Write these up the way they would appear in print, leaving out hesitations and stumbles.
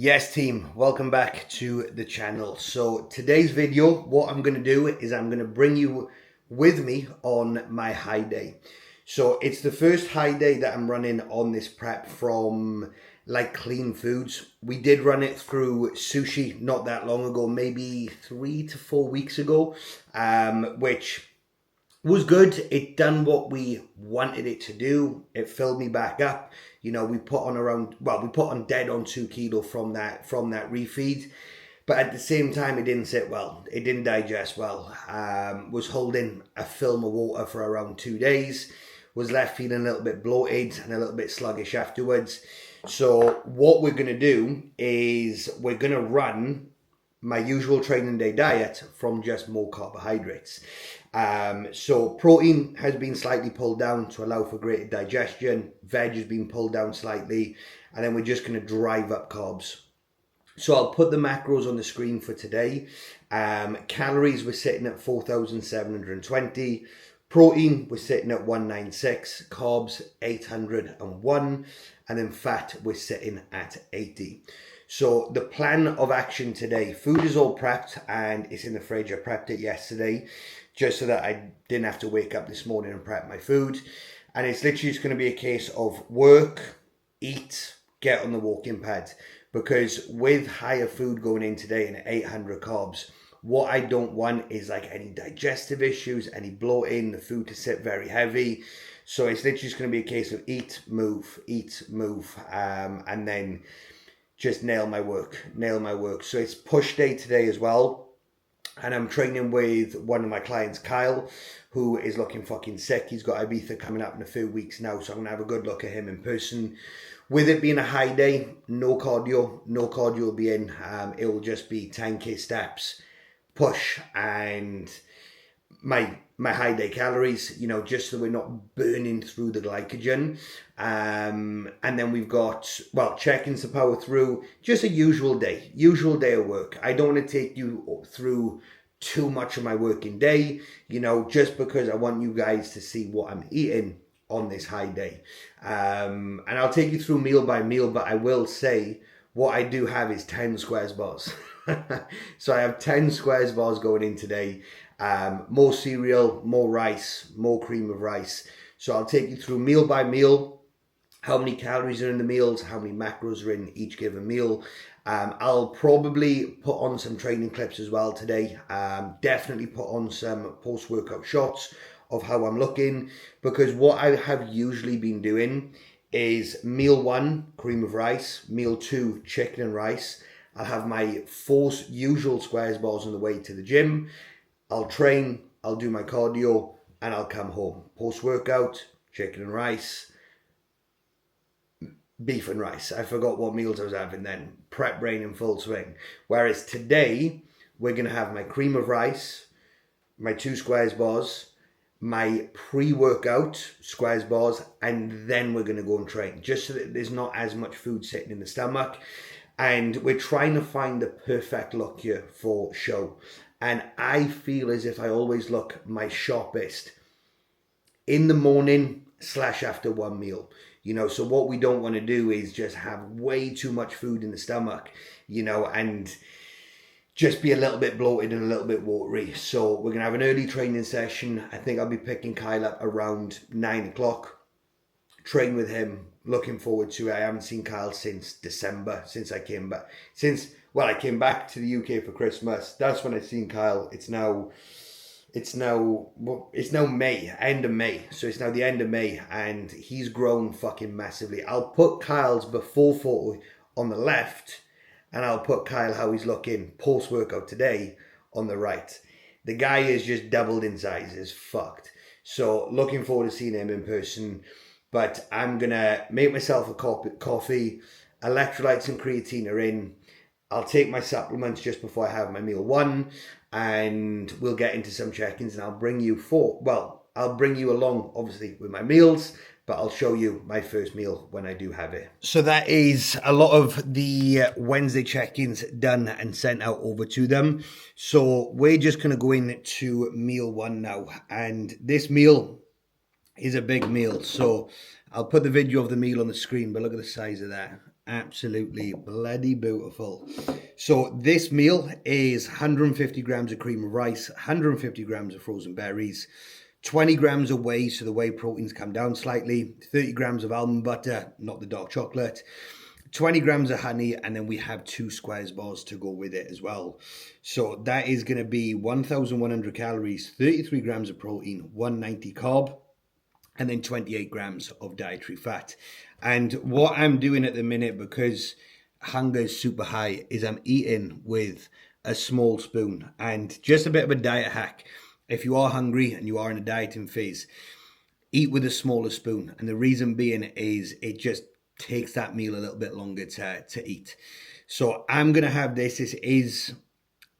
Yes team, welcome back to the channel. So today's video, what I'm going to do is I'm going to bring you with me on my high day. So it's the first high day that I'm running on this prep from like Clean Foods. We did run it through Sushi not that long ago, maybe 3 to 4 weeks ago, which was good. It done what we wanted it to do. It filled me back up. You know, we put on dead on 2 kilo from that refeed. But at the same time, it didn't sit well. It didn't digest well. Was holding a film of water for around 2 days. Was left feeling a little bit bloated and a little bit sluggish afterwards. So what we're going to do is we're going to run my usual training day diet from just more carbohydrates. So protein has been slightly pulled down to allow for greater digestion. Veg has been pulled down slightly, and then we're just going to drive up carbs. So I'll put the macros on the screen for today. Calories we're sitting at 4,720. Protein we're sitting at 196. Carbs 801, and then fat we're sitting at 80. So the plan of action today, food is all prepped and it's in the fridge. I prepped it yesterday just so that I didn't have to wake up this morning and prep my food. And it's literally just going to be a case of work, eat, get on the walking pad. Because with higher food going in today and 800 carbs, what I don't want is like any digestive issues, any bloating, the food to sit very heavy. So it's literally just going to be a case of eat, move, and then just nail my work. So it's push day today as well. And I'm training with one of my clients, Kyle, who is looking fucking sick. He's got Ibiza coming up in a few weeks now, so I'm going to have a good look at him in person. With it being a high day, no cardio will be in. It will just be 10k steps, push, and my high day calories, just so we're not burning through the glycogen. And then we've got, check-ins to power through, just a usual day of work. I don't want to take you through too much of my working day, just because I want you guys to see what I'm eating on this high day. And I'll take you through meal by meal, but I will say what I do have is 10 squares bars. So I have 10 squares bars going in today. More cereal, more rice, more cream of rice. So I'll take you through meal by meal, how many calories are in the meals, how many macros are in each given meal. I'll probably put on some training clips as well today. Definitely put on some post-workout shots of how I'm looking, because what I have usually been doing is meal 1, cream of rice, meal 2, chicken and rice. I'll have my 4 usual squares bars on the way to the gym. I'll train, I'll do my cardio, and I'll come home. Post-workout, chicken and rice, beef and rice. I forgot what meals I was having then. Prep brain in full swing. Whereas today, we're going to have my cream of rice, my 2 squares bars, my pre-workout squares bars, and then we're going to go and train, just so that there's not as much food sitting in the stomach. And we're trying to find the perfect look here for show. And I feel as if I always look my sharpest in the morning / after one meal. So what we don't want to do is just have way too much food in the stomach, and just be a little bit bloated and a little bit watery. So we're going to have an early training session. I think I'll be picking Kyle up around 9 o'clock. Train with him. Looking forward to it. I haven't seen Kyle since December, since I came back. I came back to the UK for Christmas. That's when I seen Kyle. It's now May, end of May. So it's now the end of May, and he's grown fucking massively. I'll put Kyle's before photo on the left, and I'll put Kyle how he's looking post-workout today on the right. The guy is just doubled in size. It's fucked. So looking forward to seeing him in person. But I'm going to make myself a coffee. Electrolytes and creatine are in. I'll take my supplements just before I have my meal 1. And we'll get into some check-ins. And I'll bring you along, obviously, with my meals. But I'll show you my first meal when I do have it. So that is a lot of the Wednesday check-ins done and sent out over to them. So we're just going to go into meal 1 now. And this meal is a big meal. So I'll put the video of the meal on the screen, but look at the size of that. absolutely bloody beautiful. So this meal is 150 grams of cream of rice, 150 grams of frozen berries, 20 grams of whey, so the whey proteins come down slightly, 30 grams of almond butter, not the dark chocolate, 20 grams of honey, and then we have 2 squares bars to go with it as well. So that is going to be 1,100 calories, 33 grams of protein, 190 carb, and then 28 grams of dietary fat. And what I'm doing at the minute, because hunger is super high, is I'm eating with a small spoon. And just a bit of a diet hack: if you are hungry and you are in a dieting phase, eat with a smaller spoon. And the reason being is it just takes that meal a little bit longer to eat. So I'm going to have this. This is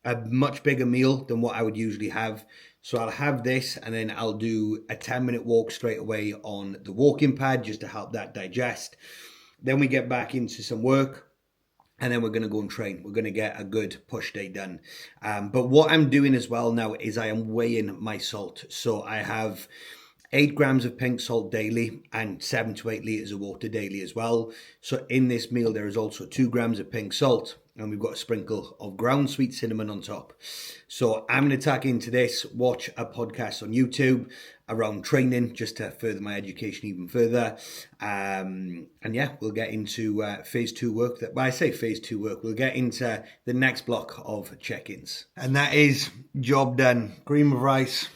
a much bigger meal than what I would usually have. So I'll have this, and then I'll do a 10-minute walk straight away on the walking pad just to help that digest. Then we get back into some work. And then we're going to go and train. We're going to get a good push day done. But what I'm doing as well now is I am weighing my salt. So I have 8 grams of pink salt daily and 7 to 8 litres of water daily as well. So in this meal, there is also 2 grams of pink salt, and we've got a sprinkle of ground sweet cinnamon on top. So I'm going to tack into this, watch a podcast on YouTube around training just to further my education even further. And yeah, we'll get into phase 2 work. When I say phase 2 work, we'll get into the next block of check-ins. And that is job done. Cream of rice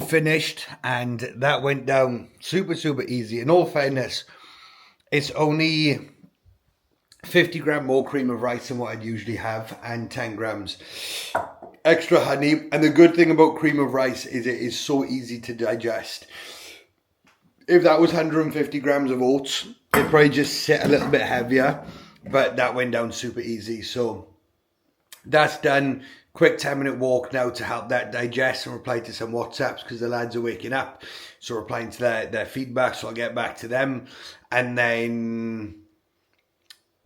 finished, and that went down super easy. In all fairness, it's only 50 gram more cream of rice than what I'd usually have, and 10 grams extra honey. And the good thing about cream of rice is it is so easy to digest. If that was 150 grams of oats, it'd probably just sit a little bit heavier, but that went down super easy. So that's done. Quick 10-minute walk now to help that digest and reply to some WhatsApps because the lads are waking up. So replying to their feedback, so I'll get back to them. And then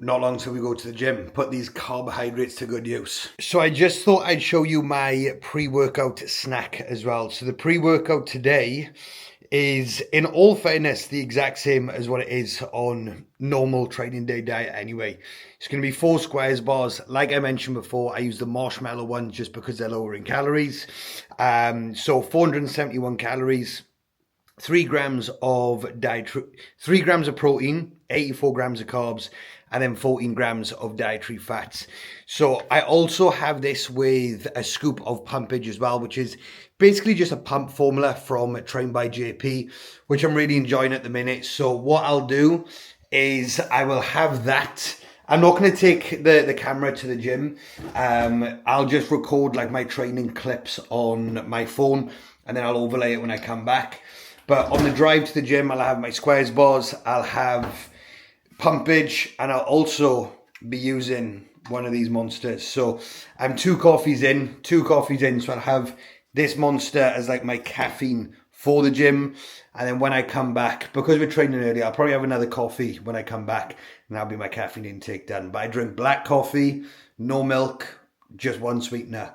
not long till we go to the gym, put these carbohydrates to good use. So I just thought I'd show you my pre-workout snack as well. So the pre-workout today is, in all fairness, the exact same as what it is on normal training day diet anyway. It's going to be 4 squares bars. Like I mentioned before, I use the marshmallow ones just because they're lower in calories. So 471 calories, 3 grams of protein, 84 grams of carbs, and then 14 grams of dietary fats. So I also have this with a scoop of pumpage as well, which is basically just a pump formula from Trained by JP, which I'm really enjoying at the minute. So what I'll do is I will have that. I'm not going to take the camera to the gym. I'll just record like my training clips on my phone, and then I'll overlay it when I come back. But on the drive to the gym, I'll have my squares bars, I'll have pumpage, and I'll also be using one of these monsters. So I'm 2 coffees in, so I'll have this monster as like my caffeine for the gym. And then when I come back, because we're training early, I'll probably have another coffee when I come back, and that'll be my caffeine intake done. But I drink black coffee, no milk, just 1 sweetener,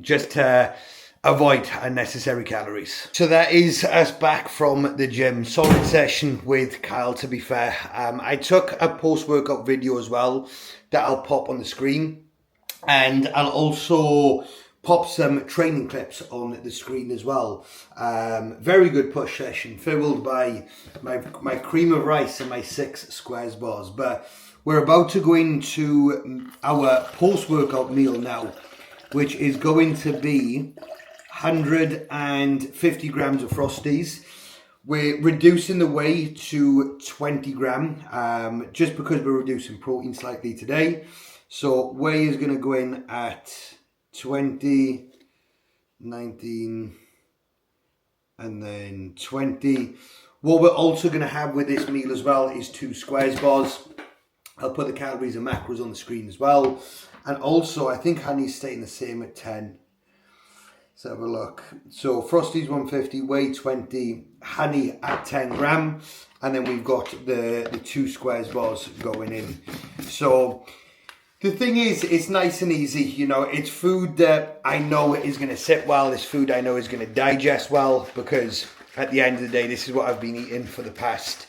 just to avoid unnecessary calories. So that is us back from the gym. Solid session with Kyle, to be fair. I took a post-workout video as well that I'll pop on the screen, and I'll also pop some training clips on the screen as well. Very good push session, fueled by my cream of rice and my 6 squares bars. But we're about to go into our post-workout meal now, which is going to be 150 grams of Frosties. We're reducing the whey to 20 gram, just because we're reducing protein slightly today. So whey is going to go in at 20, 19, and then 20. What we're also going to have with this meal as well is 2 squares bars. I'll put the calories and macros on the screen as well. And also, I think honey's staying the same at 10. Let's have a look. So Frosties 150, whey 20, honey at 10 gram, and then we've got the 2 squares bars going in. So the thing is, it's nice and easy. You know, it's food that I know is going to sit well. It's food I know is going to digest well, because at the end of the day, this is what I've been eating for the past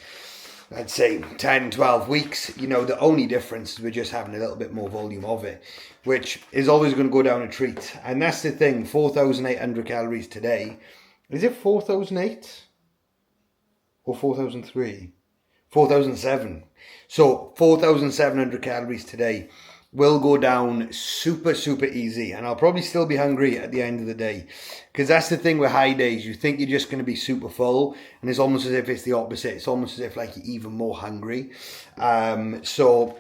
I'd say 10, 12 weeks, you know, the only difference is we're just having a little bit more volume of it, which is always going to go down a treat. And that's the thing, 4,800 calories today. Is it 4,008 or 4,003? 4,007. So 4,700 calories today will go down super, super easy. And I'll probably still be hungry at the end of the day. Because that's the thing with high days. You think you're just going to be super full. And it's almost as if it's the opposite. It's almost as if like you're even more hungry. So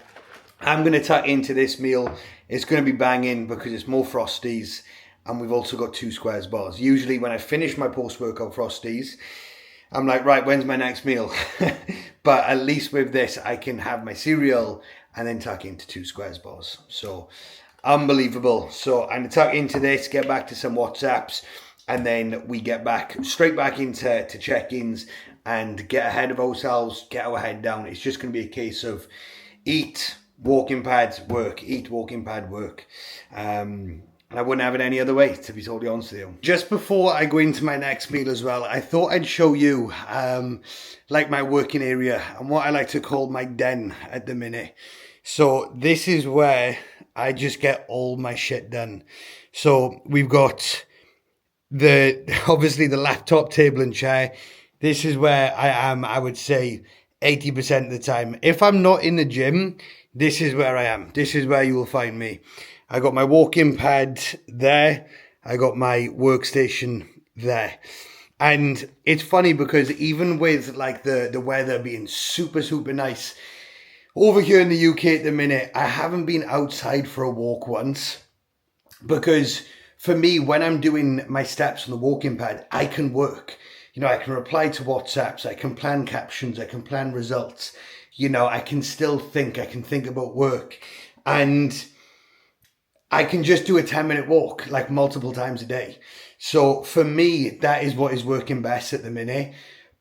I'm going to tuck into this meal. It's going to be banging because it's more Frosties. And we've also got 2 squares bars. Usually when I finish my post-workout Frosties, I'm like, right, when's my next meal? But at least with this, I can have my cereal and then tuck into 2 squares bars. So unbelievable. So I'm going to tuck into this, get back to some WhatsApps, and then we get back straight back into check-ins and get ahead of ourselves, get our head down. It's just going to be a case of eat, walking pad, work, eat, walking pad, work. And I wouldn't have it any other way, to be totally honest with you. Just before I go into my next meal as well, I thought I'd show you like my working area and what I like to call my den at the minute. So this is where I just get all my shit done. So we've got obviously the laptop, table and chair. This is where I am, I would say, 80% of the time. If I'm not in the gym, this is where I am. This is where you will find me. I got my walk-in pad there. I got my workstation there. And it's funny because even with like the weather being super, super nice, over here in the UK at the minute, I haven't been outside for a walk once. Because for me, when I'm doing my steps on the walk-in pad, I can work. You know, I can reply to WhatsApps, I can plan captions, I can plan results. You know, I can still think, I can think about work. And I can just do a 10-minute walk like multiple times a day. So for me, that is what is working best at the minute.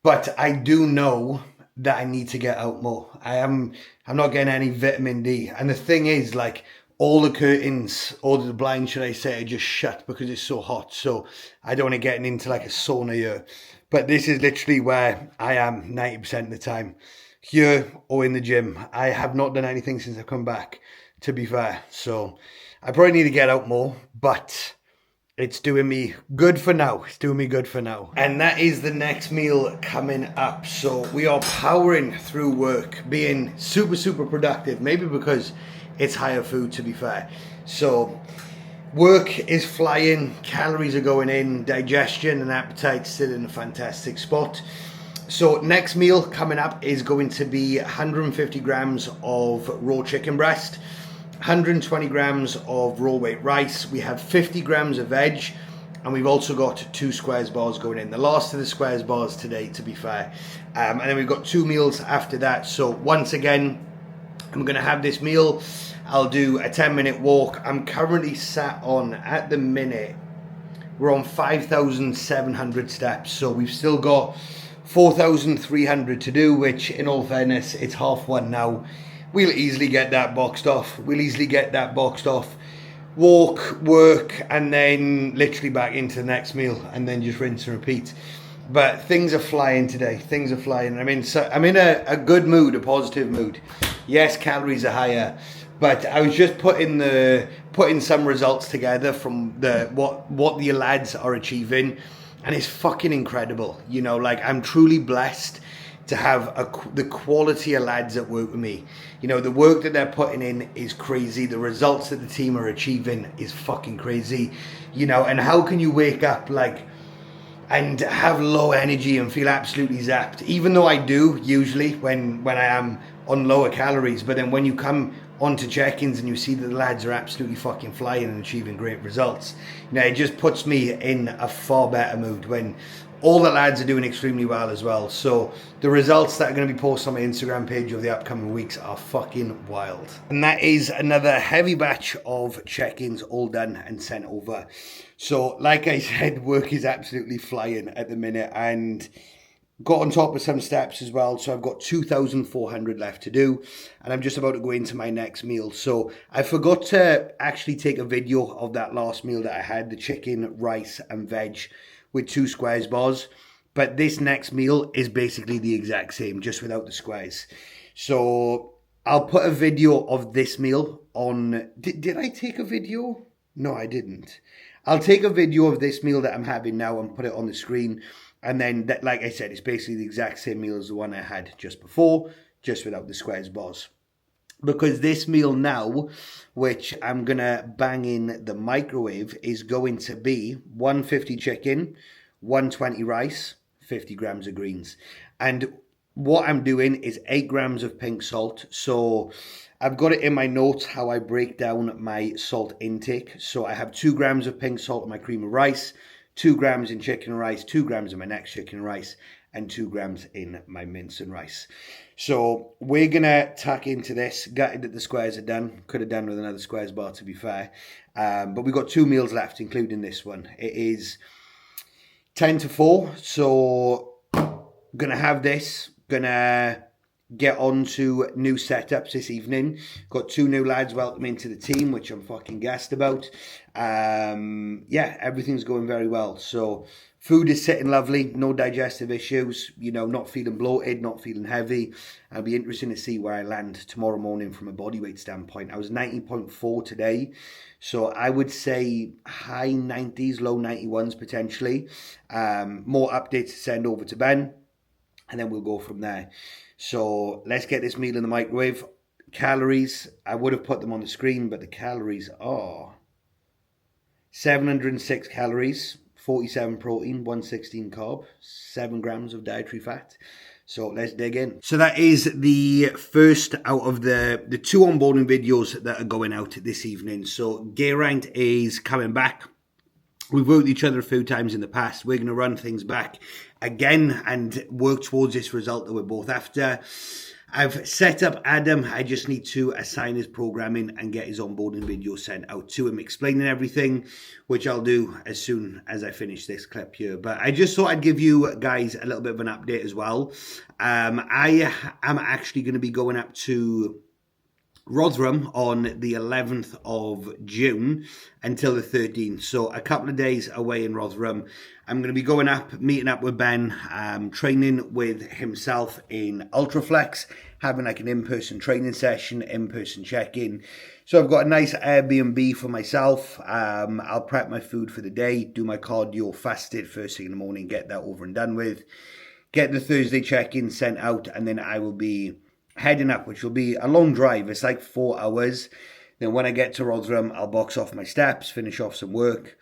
But I do know that I need to get out more. I'm not getting any vitamin D. And the thing is, like, all the curtains, or the blinds, should I say, are just shut because it's so hot. So I don't want to get into like a sauna here. But this is literally where I am 90% of the time. Here or in the gym. I have not done anything since I've come back, to be fair. So I probably need to get out more, but it's doing me good for now. It's doing me good for now. And that is the next meal coming up. So we are powering through work, being super, super productive. Maybe because it's higher food, to be fair. So work is flying, calories are going in, digestion and appetite still in a fantastic spot. So next meal coming up is going to be 150 grams of raw chicken breast, 120 grams of raw weight rice. We have 50 grams of veg, and we've also got 2 squares bars going in. The last of the squares bars today, to be fair. And then we've got 2 meals after that. So once again, I'm going to have this meal. I'll do a 10-minute walk. I'm currently sat on, at the minute, we're on 5,700 steps. So we've still got 4,300 to do, which in all fairness, it's 1:30 now. We'll easily get that boxed off. Walk, work, and then literally back into the next meal, and then just rinse and repeat. But things are flying today. Things are flying. I'm in a good mood, a positive mood. Yes, calories are higher, but I was just putting some results together from what the lads are achieving, and it's fucking incredible. You know, like, I'm truly blessed to have the quality of lads that work with me. You know, the work that they're putting in is crazy. The results that the team are achieving is fucking crazy. You know, and how can you wake up like and have low energy and feel absolutely zapped? Even though I do usually when I am on lower calories, but then when you come onto check-ins and you see that the lads are absolutely fucking flying and achieving great results, you know, it just puts me in a far better mood when all the lads are doing extremely well as well. So the results that are going to be posted on my Instagram page over the upcoming weeks are fucking wild. And that is another heavy batch of check-ins all done and sent over. So like I said, work is absolutely flying at the minute, and got on top of some steps as well. So I've got 2,400 left to do, and I'm just about to go into my next meal. So I forgot to actually take a video of that last meal that I had, the chicken, rice and veg with 2 squares bars. But this next meal is basically the exact same, just without the squares. So I'll put a video of this meal on... Did I take a video? No, I didn't. I'll take a video of this meal that I'm having now and put it on the screen. And then, like I said, it's basically the exact same meal as the one I had just before, just without the squares bars. Because this meal now, which I'm going to bang in the microwave, is going to be 150 chicken, 120 rice, 50 grams of greens. And what I'm doing is 8 grams of pink salt. So I've got it in my notes how I break down my salt intake. So I have 2 grams of pink salt in my cream of rice, 2 grams in chicken and rice, 2 grams in my next chicken and rice, and 2 grams in my mince and rice. So we're going to tuck into this. Gutted that the squares are done. Could have done with another squares bar, to be fair. But we've got 2 meals left, including this one. It is 10 to 4. So going to have this. Going to get on to new setups this evening. Got 2 new lads welcoming to the team, which I'm fucking gassed about. Yeah, everything's going very well. So food is sitting lovely, no digestive issues, you know, not feeling bloated, not feeling heavy. It'll be interesting to see where I land tomorrow morning from a body weight standpoint. I was 90.4 today, so I would say high 90s, low 91s potentially. More updates to send over to Ben, and then we'll go from there. So let's get this meal in the microwave. Calories, I would have put them on the screen, but the calories are 706 calories, 47 protein, 116 carb, 7 grams of dietary fat. So let's dig in. So that is the first out of the 2 onboarding videos that are going out this evening. So Geraint is coming back. We've worked with each other a few times in the past. We're going to run things back again and work towards this result that we're both after. I've set up Adam. I just need to assign his programming and get his onboarding video sent out to him, explaining everything, which I'll do as soon as I finish this clip here. But I just thought I'd give you guys a little bit of an update as well. I am actually going to be going up to Rotherham on the 11th of June until the 13th. So a couple of days away in Rotherham. I'm going to be going up, meeting up with Ben, training with himself in Ultraflex, having like an in-person training session, in-person check-in. So I've got a nice Airbnb for myself. I'll prep my food for the day, do my cardio fasted first thing in the morning, get that over and done with, get the Thursday check-in sent out, and then I will be heading up, which will be a long drive. It's like 4 hours. Then when I get to Rotherham, I'll box off my steps, finish off some work,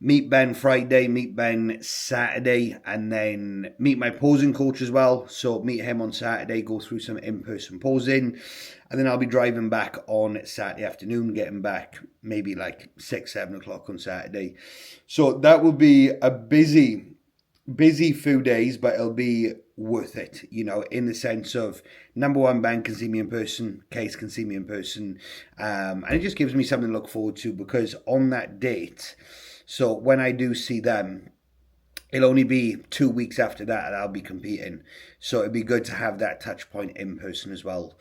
meet Ben Friday, meet Ben Saturday, and then meet my posing coach as well. So meet him on Saturday, go through some in-person posing, and then I'll be driving back on Saturday afternoon, getting back maybe like 6, 7 o'clock on Saturday. So that will be a busy few days, but it'll be worth it, you know, in the sense of, number one, Ben can see me in person, Case can see me in person, and it just gives me something to look forward to, because on that date, so when I do see them, it'll only be 2 weeks after that and I'll be competing, so it'd be good to have that touch point in person as well.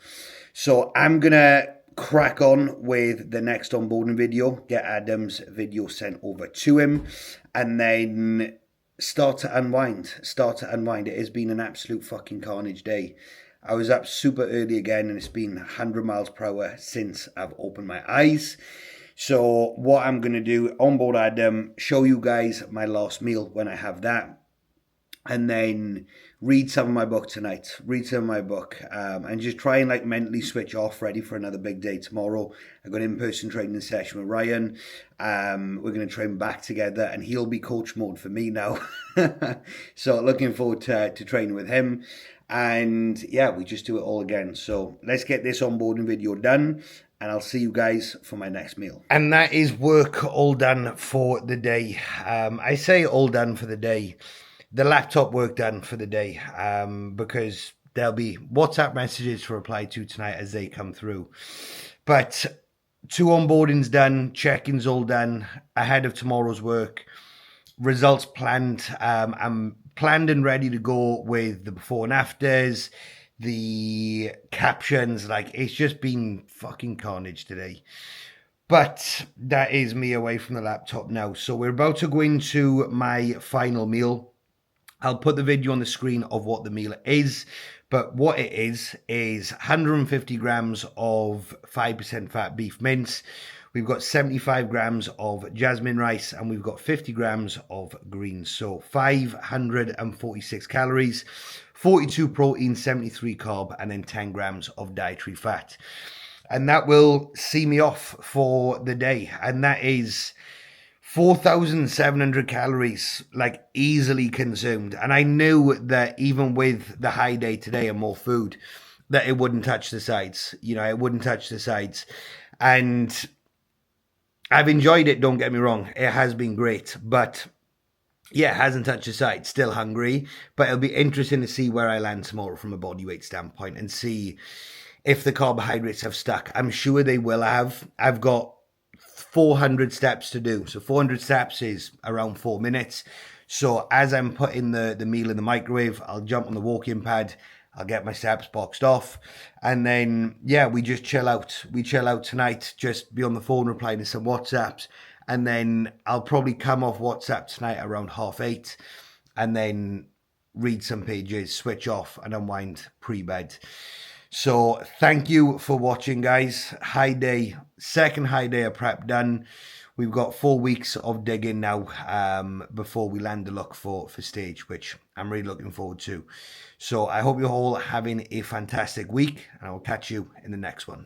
So I'm gonna crack on with the next onboarding video, get Adam's video sent over to him, and then start to unwind. It has been an absolute fucking carnage day. I was up super early again, and it's been 100 miles per hour since I've opened my eyes. So what I'm going to do, onboard Adam, show you guys my last meal when I have that, and then read some of my book tonight, and just try and like mentally switch off, ready for another big day tomorrow. I've got an in-person training session with Ryan. We're going to train back together, and he'll be coach mode for me now. So looking forward to training with him. And yeah, we just do it all again. So let's get this onboarding video done, and I'll see you guys for my next meal. And that is work all done for the day. I say all done for the day. The laptop work done for the day, because there'll be WhatsApp messages to reply to tonight as they come through. But 2 onboardings done, check-ins all done, ahead of tomorrow's work, results planned. I'm planned and ready to go with the before and afters, the captions. Like, it's just been fucking carnage today. But that is me away from the laptop now. So we're about to go into my final meal. I'll put the video on the screen of what the meal is, but what it is 150 grams of 5% fat beef mince. We've got 75 grams of jasmine rice, and we've got 50 grams of greens. So 546 calories, 42 protein, 73 carb, and then 10 grams of dietary fat. And that will see me off for the day. And that is 4,700 calories, like easily consumed. And I knew that even with the high day today and more food, that it wouldn't touch the sides. You know, it wouldn't touch the sides. And I've enjoyed it, don't get me wrong. It has been great. But yeah, it hasn't touched the sides. Still hungry. But it'll be interesting to see where I land tomorrow from a body weight standpoint and see if the carbohydrates have stuck. I'm sure they will have. I've got 400 steps to do. So 400 steps is around 4 minutes. So as I'm putting the meal in the microwave, I'll jump on the walk-in pad. I'll get my steps boxed off. And then, yeah, we just chill out. We chill out tonight, just be on the phone replying to some WhatsApps. And then I'll probably come off WhatsApp tonight around 8:30. And then read some pages, switch off and unwind pre-bed. So thank you for watching, guys. High day, second high day of prep done. We've got 4 weeks of digging now before we land the look for stage, which I'm really looking forward to. So I hope you're all having a fantastic week, and I will catch you in the next one.